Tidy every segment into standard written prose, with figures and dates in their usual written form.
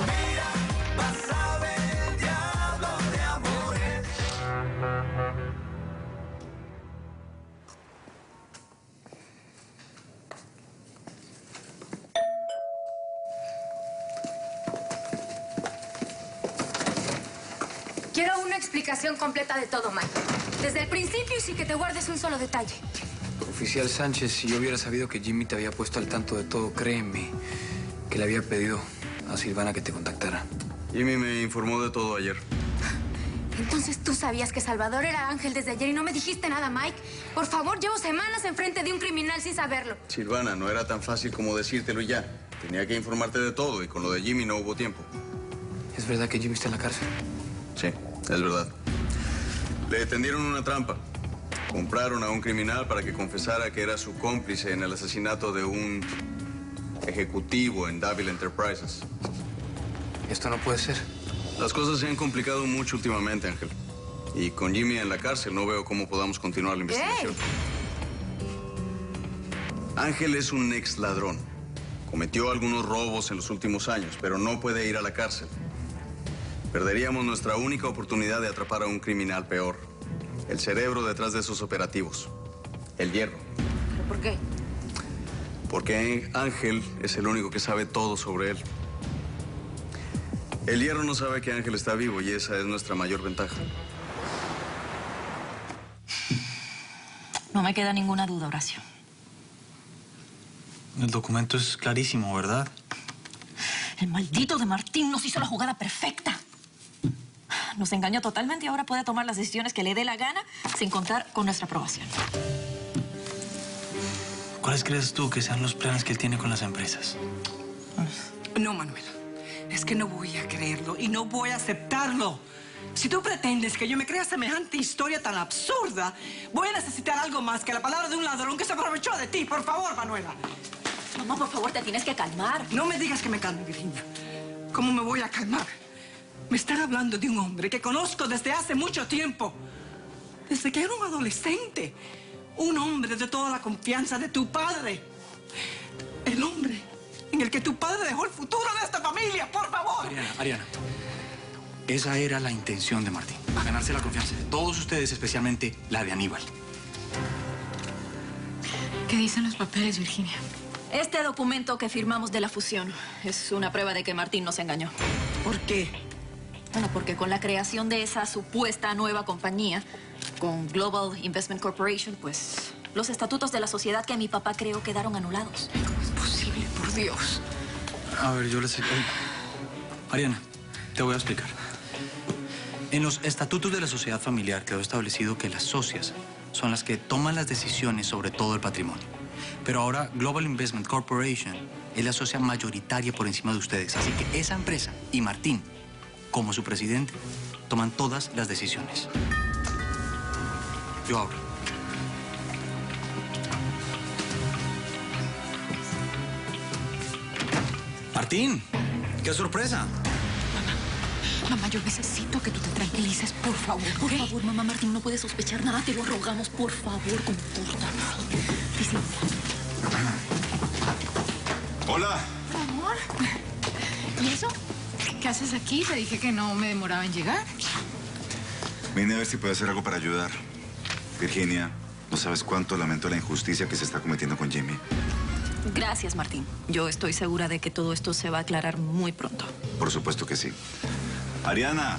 Mira, vas a ver el diablo de amores. Quiero una explicación completa de todo, Mike. Desde el principio y sin que te guardes un solo detalle. Oficial Sánchez, si yo hubiera sabido que Jimmy te había puesto al tanto de todo, créeme que le había pedido a Silvana que te contactara. Jimmy me informó de todo ayer. Entonces tú sabías que Salvador era Ángel desde ayer y no me dijiste nada, Mike. Por favor, llevo semanas enfrente de un criminal sin saberlo. Silvana, no era tan fácil como decírtelo y ya. Tenía que informarte de todo y con lo de Jimmy no hubo tiempo. ¿Es verdad que Jimmy está en la cárcel? Sí, es verdad. Le tendieron una trampa. Compraron a un criminal para que confesara que era su cómplice en el asesinato de un ejecutivo en Davil Enterprises. Esto no puede ser. Las cosas se han complicado mucho últimamente, Ángel. Y con Jimmy en la cárcel no veo cómo podamos continuar la investigación. Ángel es un ex ladrón. Cometió algunos robos en los últimos años, pero no puede ir a la cárcel. Perderíamos nuestra única oportunidad de atrapar a un criminal peor. El cerebro detrás de esos operativos. El Hierro. ¿Pero por qué? Porque Ángel es el único que sabe todo sobre él. El Hierro no sabe que Ángel está vivo y esa es nuestra mayor ventaja. No me queda ninguna duda, Horacio. El documento es clarísimo, ¿verdad? El maldito de Martín nos hizo la jugada perfecta. Nos engañó totalmente y ahora puede tomar las decisiones que le dé la gana sin contar con nuestra aprobación. ¿Cuáles crees tú que sean los planes que él tiene con las empresas? No, Manuela. Es que no voy a creerlo y no voy a aceptarlo. Si tú pretendes que yo me crea semejante historia tan absurda, voy a necesitar algo más que la palabra de un ladrón que se aprovechó de ti. Por favor, Manuela. Mamá, por favor, te tienes que calmar. No me digas que me calme, Virginia. ¿Cómo me voy a calmar? Me están hablando de un hombre que conozco desde hace mucho tiempo. Desde que era un adolescente. Un hombre de toda la confianza de tu padre. El hombre en el que tu padre dejó el futuro de esta familia. ¡Por favor! Ariana. Esa era la intención de Martín. Ganarse la confianza de todos ustedes, especialmente la de Aníbal. ¿Qué dicen los papeles, Virginia? Este documento que firmamos de la fusión es una prueba de que Martín nos engañó. ¿Por qué? Bueno, porque con la creación de esa supuesta nueva compañía, con Global Investment Corporation, pues los estatutos de la sociedad que mi papá creó quedaron anulados. ¿Cómo es posible? Por Dios. A ver, yo les... Ariana, te voy a explicar. En los estatutos de la sociedad familiar quedó establecido que las socias son las que toman las decisiones sobre todo el patrimonio. Pero ahora Global Investment Corporation es la socia mayoritaria por encima de ustedes. Así que esa empresa y Martín, como su presidente, toman todas las decisiones. Yo hablo. Martín, qué sorpresa. Mamá, yo necesito que tú te tranquilices, por favor. Por favor, mamá, Martín no puede sospechar nada. Te lo rogamos, por favor, compórtate. Disimula. Hola. Amor. ¿Y eso? ¿Qué haces aquí? Te dije que no me demoraba en llegar. Vine a ver si puedo hacer algo para ayudar. Virginia, no sabes cuánto lamento la injusticia que se está cometiendo con Jimmy. Gracias, Martín. Yo estoy segura de que todo esto se va a aclarar muy pronto. Por supuesto que sí. Ariana,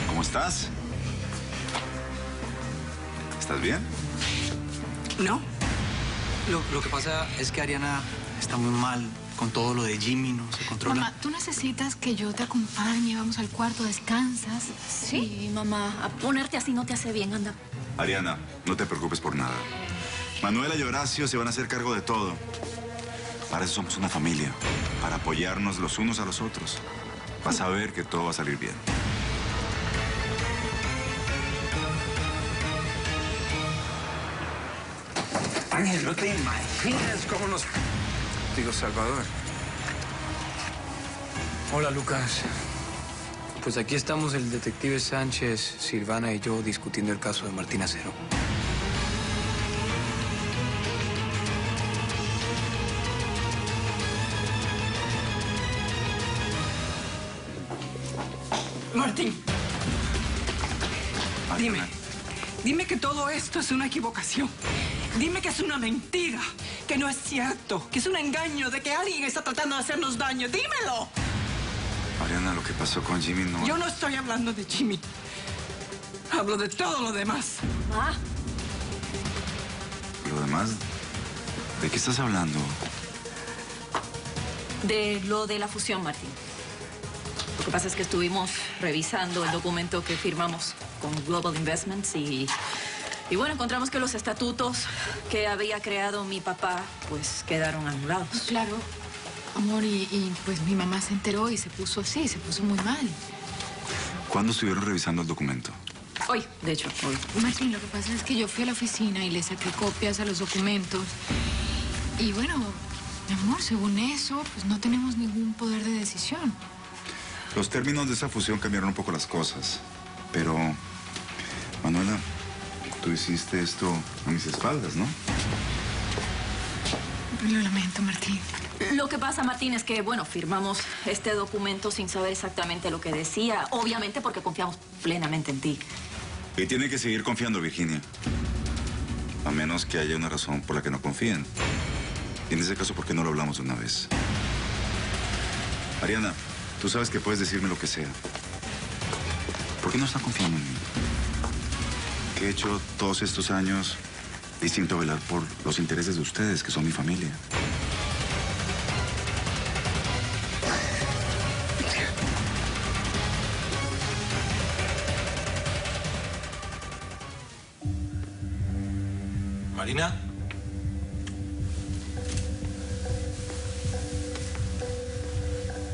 ¿cómo estás? ¿Estás bien? No. Lo que pasa es que Ariana está muy mal con todo lo de Jimmy, no se controla. Mamá, ¿tú necesitas que yo te acompañe? Vamos al cuarto, descansas. Sí, mamá. A ponerte así no te hace bien, anda. Ariana, no te preocupes por nada. Manuela y Horacio se van a hacer cargo de todo. Para eso somos una familia, para apoyarnos los unos a los otros. Vas a ver que todo va a salir bien. Ángel, no te imaginas cómo nos... Digo, Salvador. Hola, Lucas. Pues aquí estamos el detective Sánchez, Silvana y yo discutiendo el caso de Martín Acero. Martín. Dime que todo esto es una equivocación. Dime que es una mentira, que no es cierto, que es un engaño, de que alguien está tratando de hacernos daño. ¡Dímelo! Mariana, lo que pasó con Jimmy no... Yo no estoy hablando de Jimmy. Hablo de todo lo demás. Ah, ¿Lo demás? ¿De qué estás hablando? de lo de la fusión, Martín. Lo que pasa es que estuvimos revisando el documento que firmamos con Global Investments y bueno, encontramos que los estatutos que había creado mi papá, pues, quedaron anulados. Claro, amor, y pues mi mamá se enteró y se puso así, se puso muy mal. ¿Cuándo estuvieron revisando el documento? Hoy, de hecho, hoy. Martín, lo que pasa es que yo fui a la oficina y le saqué copias a los documentos. Y bueno, mi amor, según eso, pues no tenemos ningún poder de decisión. Los términos de esa fusión cambiaron un poco las cosas. Pero, Manuela, tú hiciste esto a mis espaldas, ¿no? Lo lamento, Martín. Lo que pasa, Martín, es que, bueno, firmamos este documento sin saber exactamente lo que decía. Obviamente porque confiamos plenamente en ti. Y tiene que seguir confiando, Virginia. A menos que haya una razón por la que no confíen. Y en ese caso, ¿por qué no lo hablamos de una vez? Ariana, tú sabes que puedes decirme lo que sea. ¿Por qué no están confiando en mí? ¿Qué he hecho todos estos años distinto velar por los intereses de ustedes, que son mi familia? Marina.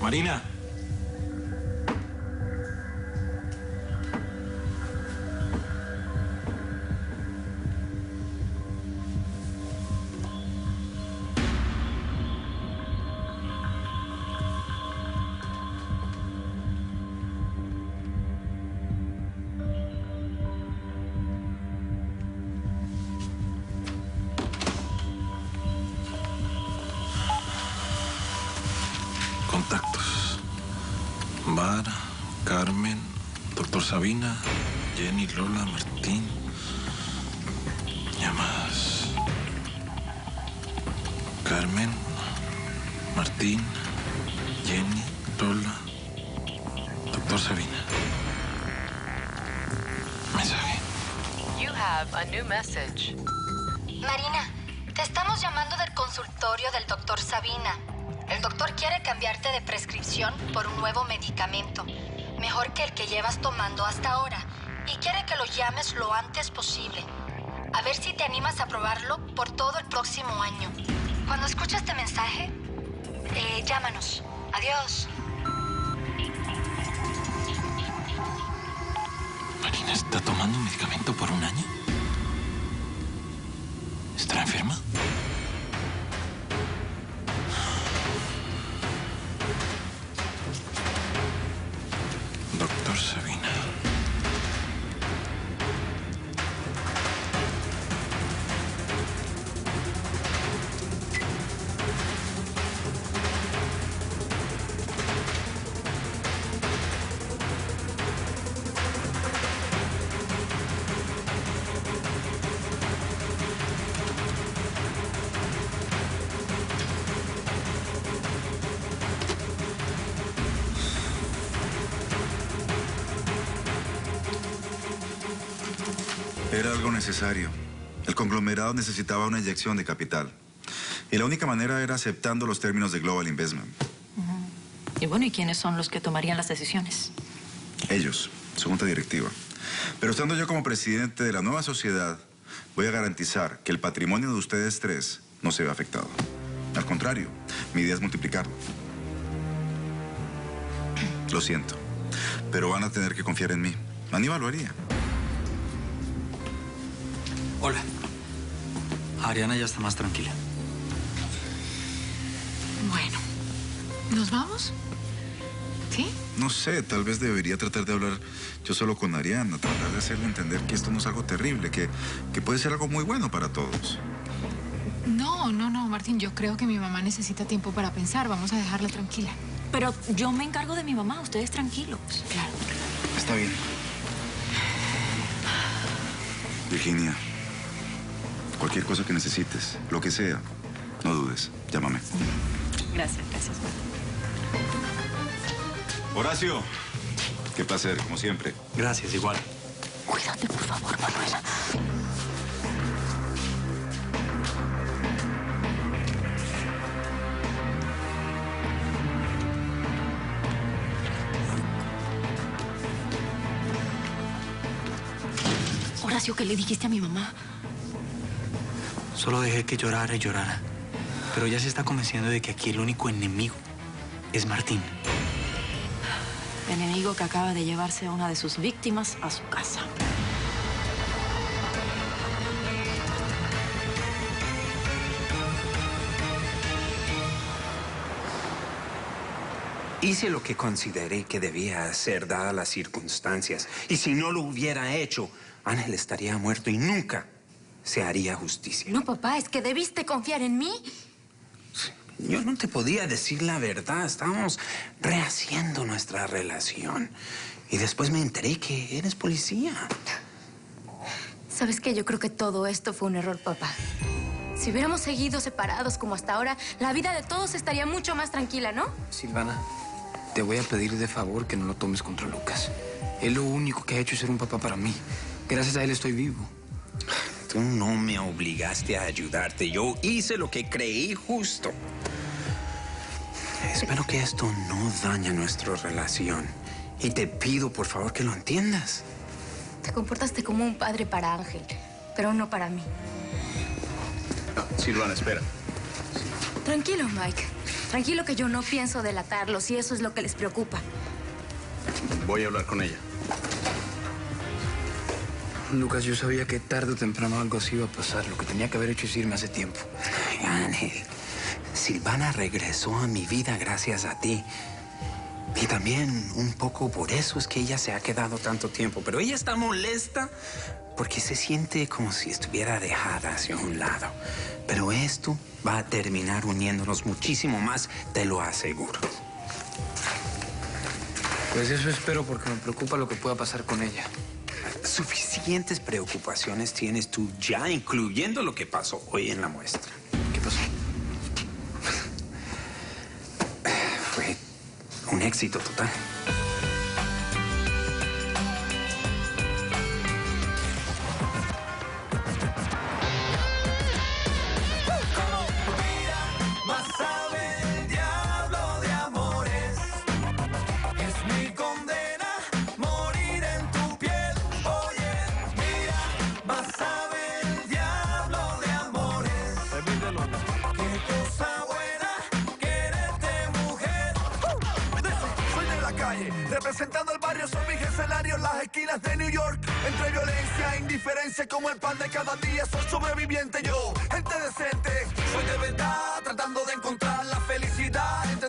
Marina. Contactos. Bar, Carmen, Doctor Sabina, Jenny, Lola, Martín. Llamadas. Carmen, Martín, Jenny, Lola, Doctor Sabina. Mensaje. You have a new message. Marina, te estamos llamando del consultorio del doctor Sabina. El doctor quiere cambiarte de prescripción por un nuevo medicamento, mejor que el que llevas tomando hasta ahora, y quiere que lo llames lo antes posible. A ver si te animas a probarlo por todo el próximo año. Cuando escuches este mensaje, llámanos. Adiós. ¿Marina está tomando un medicamento por un año? ¿Estará enferma? Doctor Sabina. Era algo necesario. El conglomerado necesitaba una inyección de capital. Y la única manera era aceptando los términos de Global Investment. Y bueno, ¿y quiénes son los que tomarían las decisiones? Ellos, su junta directiva. Pero estando yo como presidente de la nueva sociedad, voy a garantizar que el patrimonio de ustedes tres no se ve afectado. Al contrario, mi idea es multiplicarlo. Lo siento, pero van a tener que confiar en mí. Aníbal lo haría. Hola. Ariana ya está más tranquila. Bueno, ¿nos vamos? ¿Sí? No sé, tal vez debería tratar de hablar yo solo con Ariana, tratar de hacerle entender que esto no es algo terrible, que puede ser algo muy bueno para todos. No, Martín, yo creo que mi mamá necesita tiempo para pensar. Vamos a dejarla tranquila. Pero yo me encargo de mi mamá, ustedes tranquilos. Claro. Está bien. Virginia, cualquier cosa que necesites, lo que sea, no dudes, llámame. Gracias. Horacio, qué placer, como siempre. Gracias, igual. Cuídate, por favor, Manuela. Horacio, ¿qué le dijiste a mi mamá? Solo dejé que llorara y llorara. Pero ya se está convenciendo de que aquí el único enemigo es Martín. Enemigo que acaba de llevarse a una de sus víctimas a su casa. Hice lo que consideré que debía hacer dadas las circunstancias. Y si no lo hubiera hecho, Ángel estaría muerto y nunca se haría justicia. No, papá, es que debiste confiar en mí. Yo no te podía decir la verdad. Estábamos rehaciendo nuestra relación. Y después me enteré que eres policía. ¿Sabes qué? Yo creo que todo esto fue un error, papá. Si hubiéramos seguido separados como hasta ahora, la vida de todos estaría mucho más tranquila, ¿no? Silvana, te voy a pedir de favor que no lo tomes contra Lucas. Él lo único que ha hecho es ser un papá para mí. Gracias a él estoy vivo. Tú no me obligaste a ayudarte. Yo hice lo que creí justo. Espero que esto no dañe nuestra relación. Y te pido, por favor, que lo entiendas. Te comportaste como un padre para Ángel, pero no para mí. No, Silvana, espera. Tranquilo, Mike. Tranquilo que yo no pienso delatarlos si eso es lo que les preocupa. Voy a hablar con ella. Lucas, yo sabía que tarde o temprano algo así iba a pasar. Lo que tenía que haber hecho es irme hace tiempo. Ay, Ángel, Silvana regresó a mi vida gracias a ti. Y también un poco por eso es que ella se ha quedado tanto tiempo. Pero ella está molesta porque se siente como si estuviera dejada hacia un lado. Pero esto va a terminar uniéndonos muchísimo más, te lo aseguro. Pues eso espero porque me preocupa lo que pueda pasar con ella. Suficientes preocupaciones tienes tú ya, incluyendo lo que pasó hoy en la muestra. ¿Qué pasó? Fue un éxito total. Más sabe el diablo de amores. Es mi condena morir en tu piel. Oye, mira, más sabe el diablo de amores. Qué cosa buena quererte, mujer. Soy de la calle, representando el barrio, son mis escenarios, las esquinas de New York. Entre violencia e indiferencia, como el pan de cada día, soy sobreviviente yo, gente decente. Soy de verdad, tratando de encontrar la felicidad entre